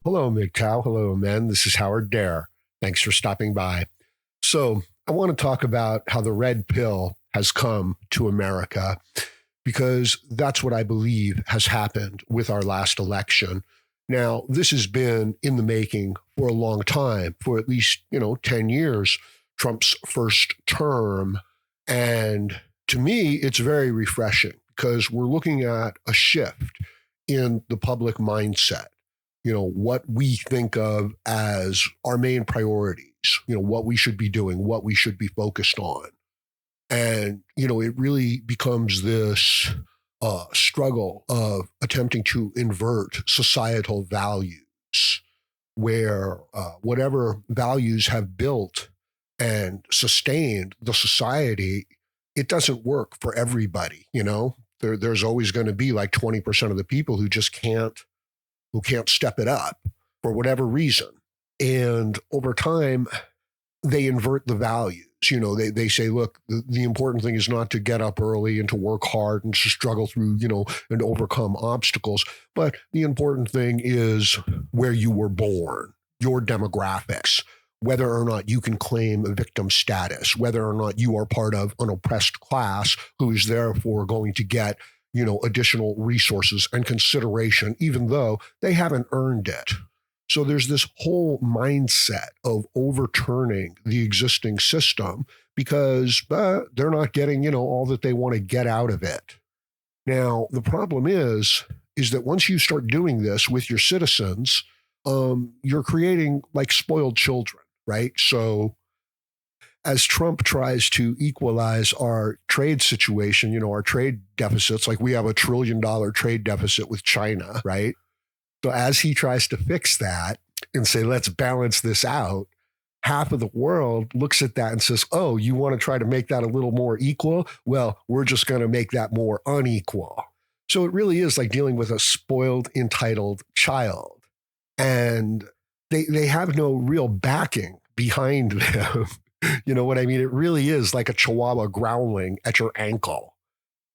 Hello, MGTOW. Hello, men. This is Howard Dare. Thanks for stopping by. So, I want to talk about how the red pill has come to America because that's what I believe has happened with our last election. Now, this has been in the making for a long time, for at least, 10 years, Trump's first term. And to me, it's very refreshing because we're looking at a shift in the public mindset. What we think of as our main priorities, what we should be doing, what we should be focused on. And, it really becomes this struggle of attempting to invert societal values where whatever values have built and sustained the society, it doesn't work for everybody. There's always going to be like 20% of the people who just can't step it up for whatever reason. And over time, they invert the values. They say, look, the important thing is not to get up early and to work hard and to struggle through, and overcome obstacles. But the important thing is where you were born, your demographics, whether or not you can claim a victim status, whether or not you are part of an oppressed class who is therefore going to get additional resources and consideration, even though they haven't earned it. So there's this whole mindset of overturning the existing system because they're not getting, all that they want to get out of it. Now, the problem is that once you start doing this with your citizens, you're creating like spoiled children, right? So as Trump tries to equalize our trade situation, our trade deficits, like we have $1 trillion trade deficit with China, right? So as he tries to fix that and say, let's balance this out, half of the world looks at that and says, oh, you want to try to make that a little more equal? Well, we're just going to make that more unequal. So it really is like dealing with a spoiled, entitled child. And they have no real backing behind them. You know what I mean? It really is like a chihuahua growling at your ankle.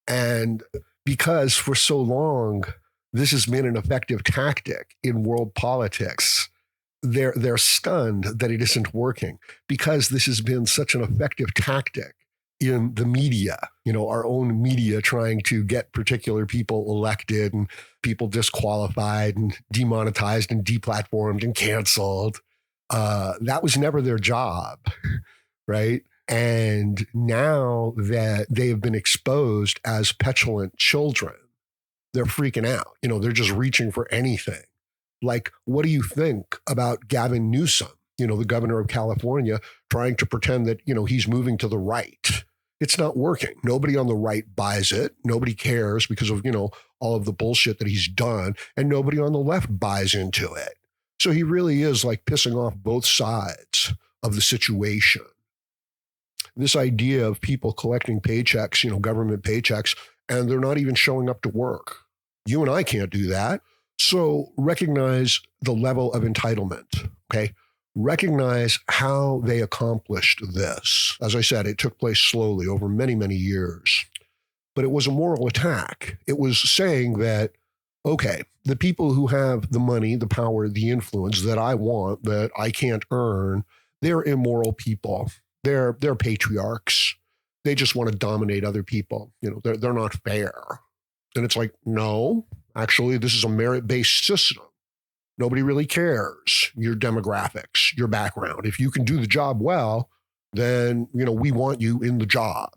And because for so long, this has been an effective tactic in world politics, they're stunned that it isn't working because this has been such an effective tactic in the media, our own media trying to get particular people elected and people disqualified and demonetized and deplatformed and canceled. That was never their job. Right. And now that they have been exposed as petulant children, they're freaking out. They're just reaching for anything. Like, what do you think about Gavin Newsom, the governor of California, trying to pretend that, he's moving to the right? It's not working. Nobody on the right buys it. Nobody cares because of, all of the bullshit that he's done. And nobody on the left buys into it. So he really is like pissing off both sides of the situation. This idea of people collecting paychecks, government paychecks, and they're not even showing up to work. You and I can't do that. So recognize the level of entitlement, okay? Recognize how they accomplished this. As I said, it took place slowly over many, many years. But it was a moral attack. It was saying that, okay, the people who have the money, the power, the influence that I want, that I can't earn, they're immoral people. They're patriarchs. They just want to dominate other people. They're not fair. And it's like, no, actually, this is a merit-based system. Nobody really cares your demographics, your background. If you can do the job well, then, we want you in the job.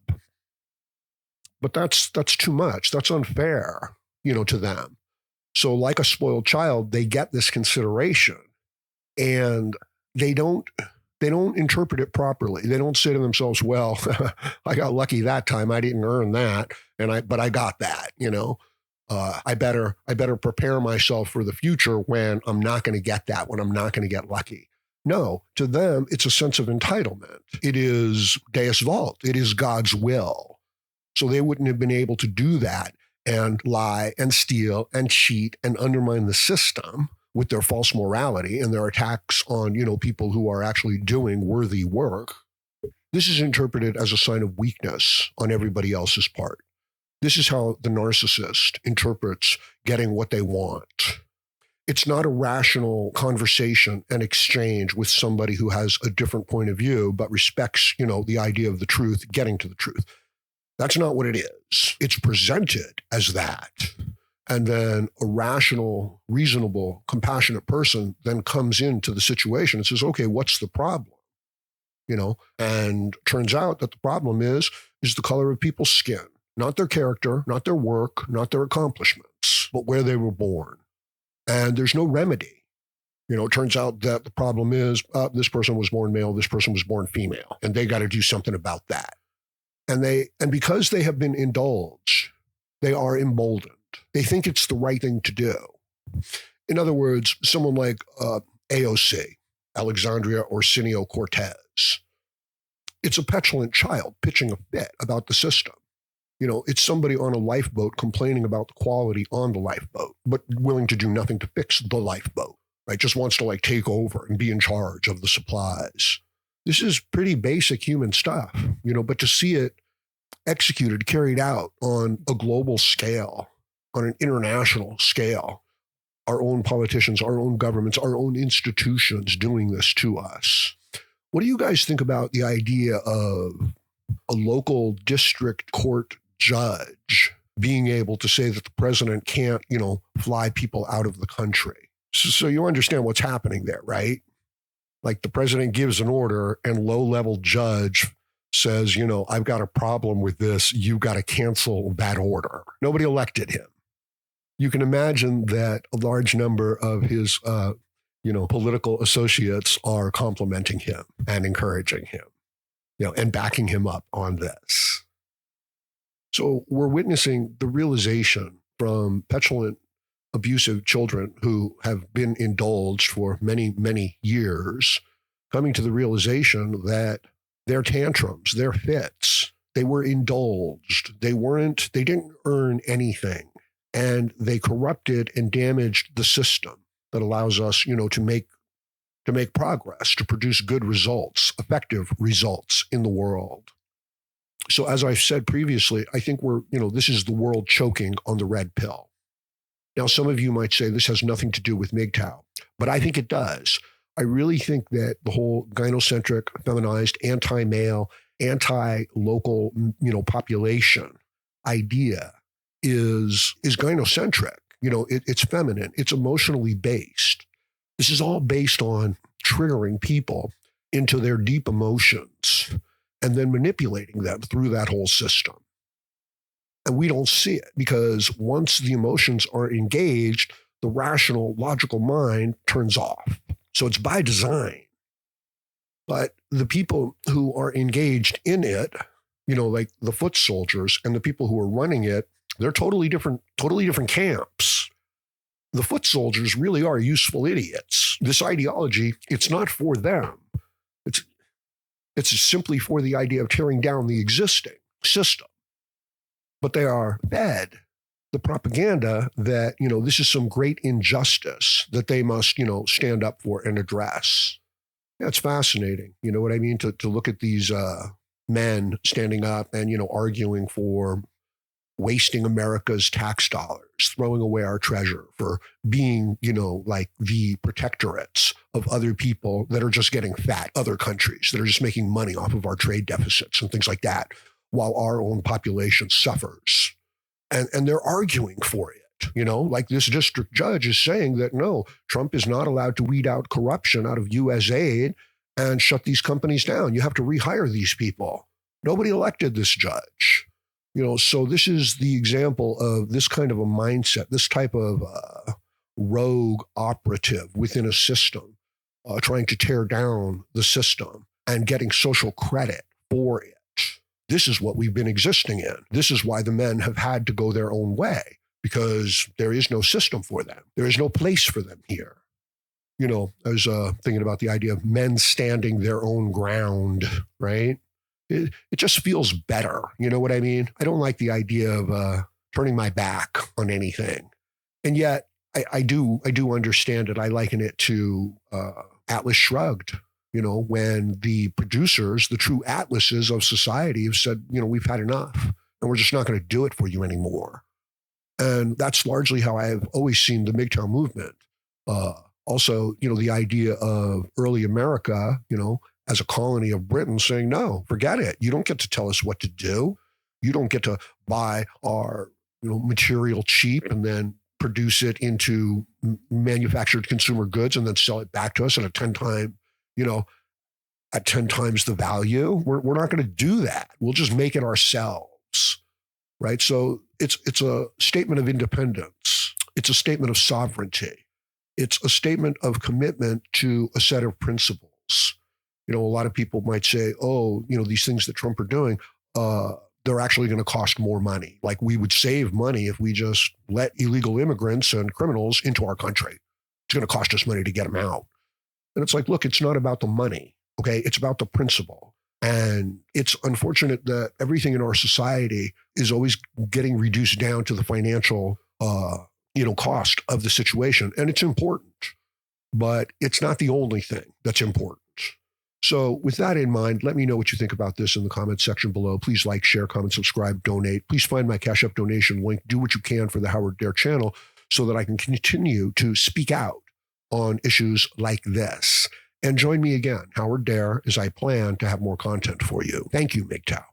But that's too much. That's unfair, to them. So like a spoiled child, they get this consideration and they don't interpret it properly. They don't say to themselves, well, I got lucky that time. I didn't earn that. But I got that, I better prepare myself for the future when I'm not going to get that, when I'm not going to get lucky. No, to them, it's a sense of entitlement. It is Deus Vult. It is God's will. So they wouldn't have been able to do that and lie and steal and cheat and undermine the system with their false morality and their attacks on, people who are actually doing worthy work. This is interpreted as a sign of weakness on everybody else's part. This is how the narcissist interprets getting what they want. It's not a rational conversation and exchange with somebody who has a different point of view, but respects, the idea of the truth, getting to the truth. That's not what it is. It's presented as that. And then a rational, reasonable, compassionate person then comes into the situation and says, okay, what's the problem? And turns out that the problem is the color of people's skin, not their character, not their work, not their accomplishments, but where they were born. And there's no remedy. It turns out that the problem is this person was born male, this person was born female, and they got to do something about that. And because they have been indulged, they are emboldened. They think it's the right thing to do. In other words, someone like AOC, Alexandria Ocasio-Cortez, it's a petulant child pitching a fit about the system. It's somebody on a lifeboat complaining about the quality on the lifeboat, but willing to do nothing to fix the lifeboat, right? Just wants to take over and be in charge of the supplies. This is pretty basic human stuff, but to see it executed, carried out on a global scale, on an international scale, our own politicians, our own governments, our own institutions doing this to us. What do you guys think about the idea of a local district court judge being able to say that the president can't, fly people out of the country? So you understand what's happening there, right? The president gives an order and low-level judge says, I've got a problem with this. You got to cancel that order. Nobody elected him. You can imagine that a large number of his, political associates are complimenting him and encouraging him, and backing him up on this. So we're witnessing the realization from petulant, abusive children who have been indulged for many, many years, coming to the realization that their tantrums, their fits, they were indulged. They didn't earn anything. And they corrupted and damaged the system that allows us, to make progress, to produce good results, effective results in the world. So as I've said previously, I think this is the world choking on the red pill. Now, some of you might say this has nothing to do with MGTOW, but I think it does. I really think that the whole gynocentric, feminized, anti-male, anti-local, population idea is gynocentric. It's feminine. It's emotionally based. This is all based on triggering people into their deep emotions and then manipulating them through that whole system. And we don't see it because once the emotions are engaged, the rational, logical mind turns off. So it's by design. But the people who are engaged in it, like the foot soldiers and the people who are running it, they're totally different camps. The foot soldiers really are useful idiots. This ideology, it's not for them. It's simply for the idea of tearing down the existing system. But they are fed the propaganda that, this is some great injustice that they must, stand up for and address. That's fascinating. You know what I mean? To look at these men standing up and, arguing for wasting America's tax dollars, throwing away our treasure, for being, the protectorates of other people that are just getting fat, other countries that are just making money off of our trade deficits and things like that, while our own population suffers. And they're arguing for it. This district judge is saying that no, Trump is not allowed to weed out corruption out of U.S. aid and shut these companies down. You have to rehire these people. Nobody elected this judge. So this is the example of this kind of a mindset, this type of rogue operative within a system, trying to tear down the system and getting social credit for it. This is what we've been existing in. This is why the men have had to go their own way, because there is no system for them. There is no place for them here. I was thinking about the idea of men standing their own ground, right? It just feels better. You know what I mean? I don't like the idea of turning my back on anything. And yet I do understand it. I liken it to Atlas Shrugged, when the producers, the true atlases of society have said, we've had enough and we're just not going to do it for you anymore. And that's largely how I've always seen the MGTOW movement. Also, the idea of early America, as a colony of Britain saying, no, forget it. You don't get to tell us what to do. You don't get to buy our, material cheap and then produce it into manufactured consumer goods and then sell it back to us at a 10 time, at 10 times the value. We're not going to do that. We'll just make it ourselves. Right. So it's a statement of independence. It's a statement of sovereignty. It's a statement of commitment to a set of principles. A lot of people might say, oh, these things that Trump are doing, they're actually going to cost more money. Like we would save money if we just let illegal immigrants and criminals into our country. It's going to cost us money to get them out. And it's like, look, it's not about the money. Okay. It's about the principle. And it's unfortunate that everything in our society is always getting reduced down to the financial, cost of the situation. And it's important, but it's not the only thing that's important. So with that in mind, let me know what you think about this in the comments section below. Please like, share, comment, subscribe, donate. Please find my Cash App donation link. Do what you can for the Howard Dare channel so that I can continue to speak out on issues like this. And join me again, Howard Dare, as I plan to have more content for you. Thank you, MGTOW.